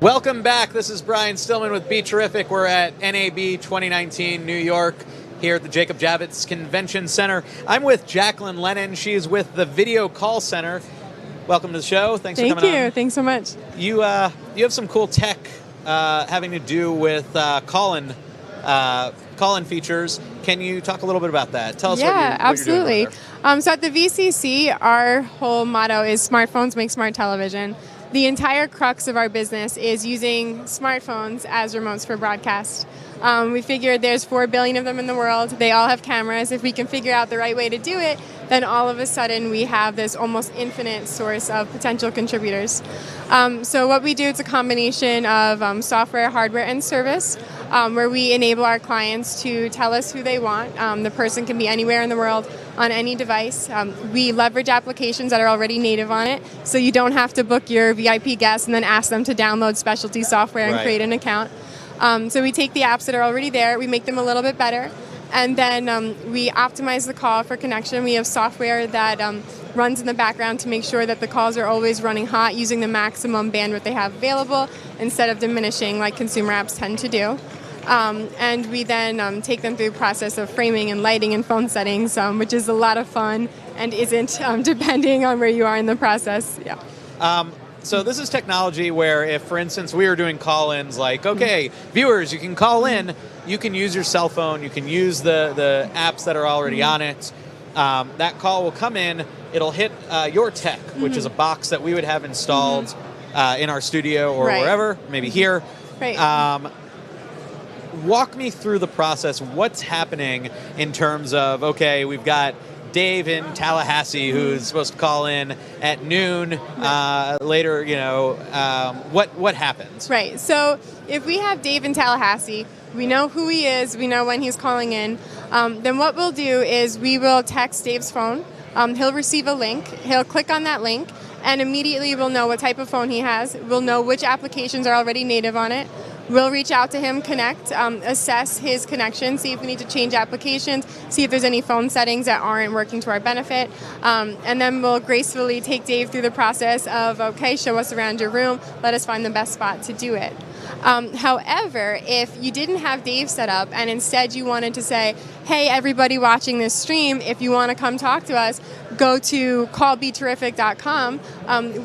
Welcome back. This is Brian Stillman with BeTerrific. We're at NAB 2019 New York here at the Jacob Javits Convention Center. I'm with Jacqueline Lennon. She is with the Video Call Center. Welcome to the show. Thanks for coming on. Thank you. Thanks so much. You have some cool tech having to do with call-in features. Can you talk a little bit about that? Tell us what you're doing over there. So at the VCC, our whole motto is smartphones make smart television. The entire crux of our business is using smartphones as remotes for broadcast. We figured there's 4 billion of them in the world. They all have cameras. If we can figure out the right way to do it, then all of a sudden we have this almost infinite source of potential contributors. So what we do is a combination of software, hardware, and service, where we enable our clients to tell us who they want. The person can be anywhere in the world on any device. We leverage applications that are already native on it, so you don't have to book your VIP guest and then ask them to download specialty software and create an account. So we take the apps that are already there, we make them a little bit better, and then we optimize the call for connection. We have software that runs in the background to make sure that the calls are always running hot, using the maximum bandwidth they have available instead of diminishing like consumer apps tend to do. And we then take them through the process of framing and lighting and phone settings, which is a lot of fun and isn't depending on where you are in the process. Yeah. So this is technology where if, for instance, we were doing call-ins like, okay, viewers, you can call in, you can use your cell phone, you can use the apps that are already on it. That call will come in, it'll hit your tech, which is a box that we would have installed in our studio or wherever, maybe here. Walk me through the process. What's happening in terms of, okay, we've got Dave in Tallahassee who's supposed to call in at noon later, what happens? Right. So if we have Dave in Tallahassee, we know who he is, we know when he's calling in, then what we'll do is we will text Dave's phone. He'll receive a link. He'll click on that link, and immediately we'll know what type of phone he has. We'll know which applications are already native on it. We'll reach out to him, connect, assess his connection, see if we need to change applications, see if there's any phone settings that aren't working to our benefit, and then we'll gracefully take Dave through the process of, okay, show us around your room, let us find the best spot to do it. However, if you didn't have Dave set up and instead you wanted to say, hey, everybody watching this stream, if you want to come talk to us, go to callbeterrific.com.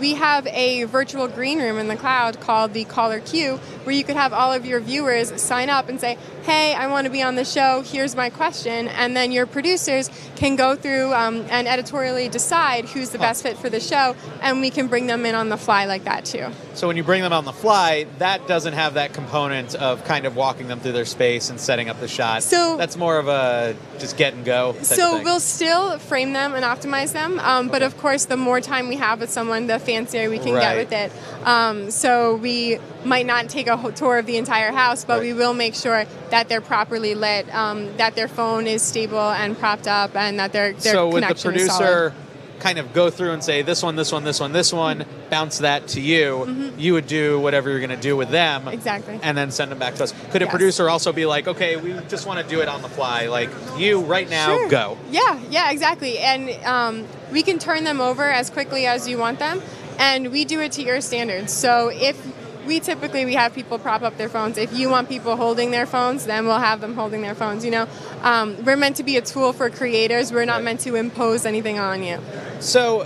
We have a virtual green room in the cloud called the Caller Queue, where you could have all of your viewers sign up and say, hey, I want to be on the show, here's my question, and then your producers can go through and editorially decide who's the best fit for the show, and we can bring them in on the fly like that too. So when you bring them on the fly, that doesn't have that component of kind of walking them through their space and setting up the shot. So that's more of a just get and go type of thing. We'll still frame them and optimize them, but of course the more time we have with someone, the fancier we can get with it. So we might not take a whole tour of the entire house, but we will make sure that they're properly lit, that their phone is stable and propped up, and that their connection is solid. So would the producer kind of go through and say, this one, this one, this one, this one, bounce that to you, you would do whatever you're going to do with them. Exactly. And then send them back to us. Could a producer also be like, okay, we just want to do it on the fly, like you right now, go. Yeah, exactly. And we can turn them over as quickly as you want them, and we do it to your standards. So if we have people prop up their phones. If you want people holding their phones, then we'll have them holding their phones. We're meant to be a tool for creators. We're not meant to impose anything on you. So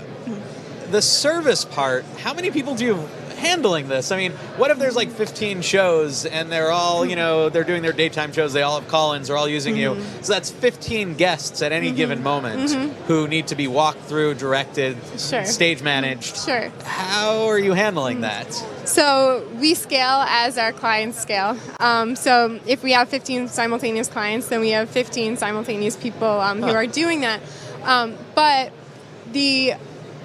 the service part, how many people do you handling this? I mean, what if there's like 15 shows and they're all, they're doing their daytime shows, they all have call-ins, they're all using you. So that's 15 guests at any given moment who need to be walked through, directed, stage managed. How are you handling that? So we scale as our clients scale. So if we have 15 simultaneous clients, then we have 15 simultaneous people who are doing that. But the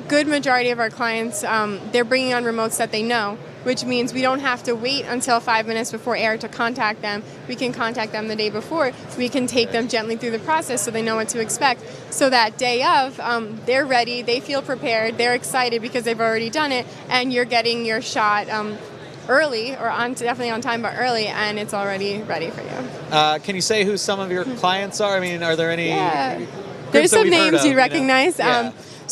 good majority of our clients, they're bringing on remotes that they know, which means we don't have to wait until 5 minutes before air to contact them. We can contact them the day before. We can take them gently through the process so they know what to expect. So that day of, they're ready, they feel prepared, they're excited because they've already done it, and you're getting your shot early, or definitely on time, but early, and it's already ready for you. Can you say who some of your clients are? I mean, are there any? There's some names you recognize.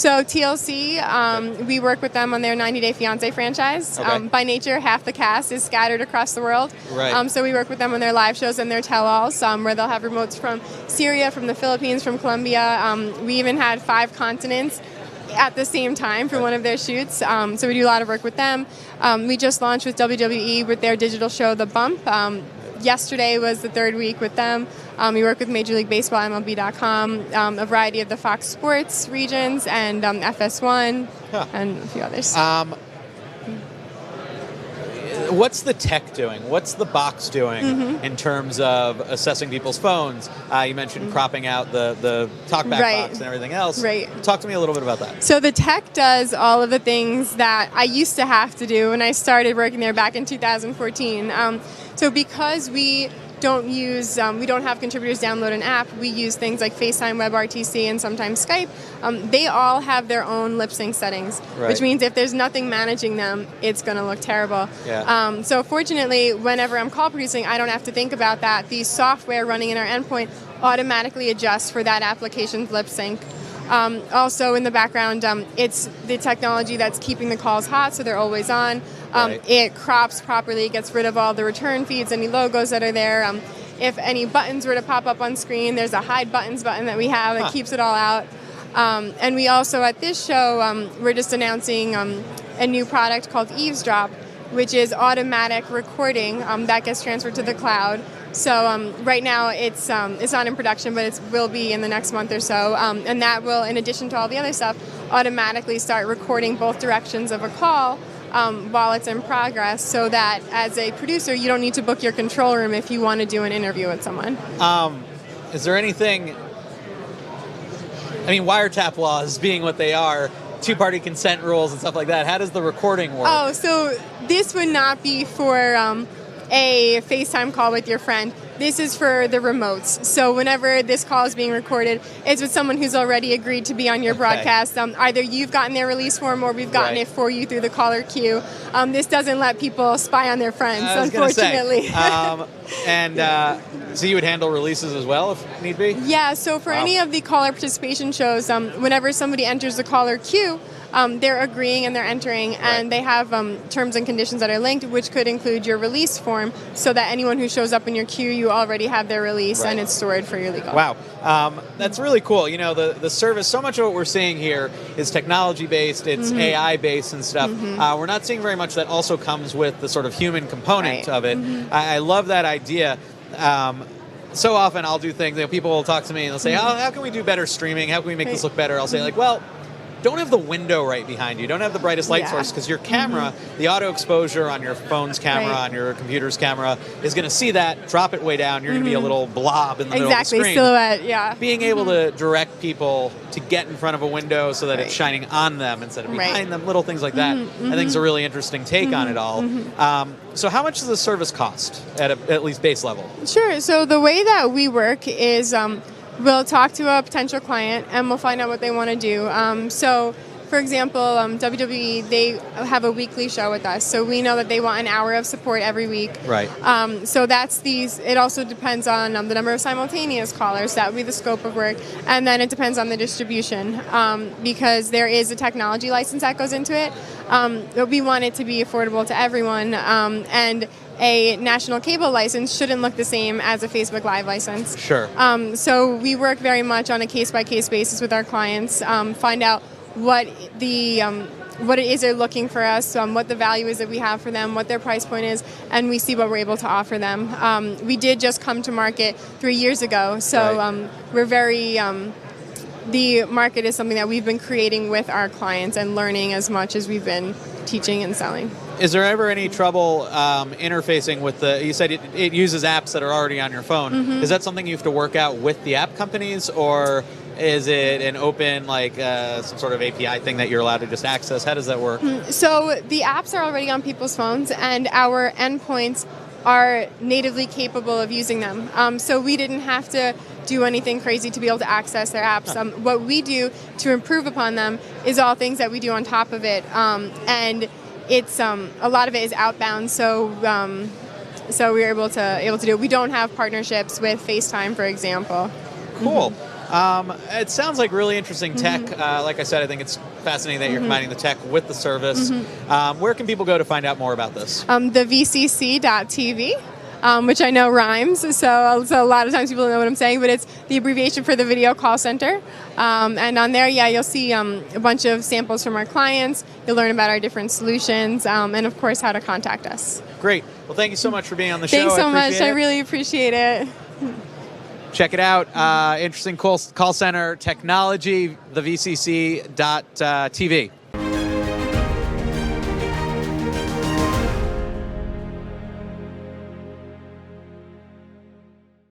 So TLC, we work with them on their 90 Day Fiancé franchise. Okay. By nature, half the cast is scattered across the world. Right. So we work with them on their live shows and their tell-alls, where they'll have remotes from Syria, from the Philippines, from Colombia. We even had 5 continents at the same time for one of their shoots. So we do a lot of work with them. We just launched with WWE with their digital show, The Bump. Yesterday was the 3rd week with them. We work with Major League Baseball, MLB.com, a variety of the Fox Sports regions, and FS1, and a few others. What's the tech doing? What's the box doing in terms of assessing people's phones? You mentioned cropping out the talkback box and everything else. Right. Talk to me a little bit about that. So the tech does all of the things that I used to have to do when I started working there back in 2014. So because we don't have contributors download an app, we use things like FaceTime, WebRTC, and sometimes Skype. They all have their own lip sync settings, which means if there's nothing managing them, it's going to look terrible. Yeah. So fortunately, whenever I'm call producing, I don't have to think about that. The software running in our endpoint automatically adjusts for that application's lip sync. Also in the background, it's the technology that's keeping the calls hot, so they're always on. It crops properly, gets rid of all the return feeds, any logos that are there. If any buttons were to pop up on screen, there's a hide buttons button that we have that keeps it all out. And we also, at this show, we're just announcing a new product called Eavesdrop, which is automatic recording that gets transferred to the cloud. So right now it's not in production, but it will be in the next month or so. And that will, in addition to all the other stuff, automatically start recording both directions of a call while it's in progress, so that as a producer, you don't need to book your control room if you want to do an interview with someone. Is there anything, I mean, wiretap laws being what they are, two-party consent rules and stuff like that, how does the recording work? Oh, so this would not be for a FaceTime call with your friend. This is for the remotes. So whenever this call is being recorded, it's with someone who's already agreed to be on your broadcast. Either you've gotten their release form or we've gotten it for you through the caller queue. This doesn't let people spy on their friends, unfortunately. So you would handle releases as well if need be? Yeah, so for any of the caller participation shows, whenever somebody enters the caller queue, they're agreeing and they're entering, and they have terms and conditions that are linked, which could include your release form, so that anyone who shows up in your queue, you already have their release and it's stored for your legal. Wow. That's really cool. You know, the service, so much of what we're seeing here is technology-based, it's AI-based and stuff. We're not seeing very much that also comes with the sort of human component of it. I love that idea. So often I'll do things, people will talk to me and they'll say, how can we do better streaming? How can we make this look better? I'll say, like, well, don't have the window right behind you. Don't have the brightest light source, because your camera, the auto exposure on your phone's camera, on your computer's camera, is going to see that, drop it way down. You're going to be a little blob in the middle of the screen. Silhouette, yeah. Being able to direct people to get in front of a window so that it's shining on them instead of behind them, little things like that, I think is a really interesting take on it all. So how much does the service cost at least base level? Sure. So the way that we work is we'll talk to a potential client and we'll find out what they want to do. So, for example, WWE, they have a weekly show with us. So we know that they want an hour of support every week. Right. So that's it also depends on the number of simultaneous callers. That would be the scope of work. And then it depends on the distribution, because there is a technology license that goes into it. But we want it to be affordable to everyone. And a national cable license shouldn't look the same as a Facebook Live license. Sure. So we work very much on a case-by-case basis with our clients, find out what it is they're looking for us, what the value is that we have for them, what their price point is, and we see what we're able to offer them. We did just come to market 3 years ago, so we're very... the market is something that we've been creating with our clients and learning as much as we've been teaching and selling. Is there ever any trouble interfacing with you said it uses apps that are already on your phone. Is that something you have to work out with the app companies, or is it an open, some sort of API thing that you're allowed to just access? How does that work? So the apps are already on people's phones, and our endpoints are natively capable of using them. So we didn't have to do anything crazy to be able to access their apps. What we do to improve upon them is all things that we do on top of it. And it's a lot of it is outbound, so we're able to do it. We don't have partnerships with FaceTime, for example. Cool. It sounds like really interesting tech. Like I said, I think it's fascinating that you're combining the tech with the service. Where can people go to find out more about this? The VCC.TV. Which I know rhymes, so a lot of times people don't know what I'm saying, but it's the abbreviation for the Video Call Center. And on there, you'll see a bunch of samples from our clients. You'll learn about our different solutions, and of course, how to contact us. Great. Well, thank you so much for being on the show. Thanks so much. I really appreciate it. Check it out. Interesting call center technology, the VCC.TV.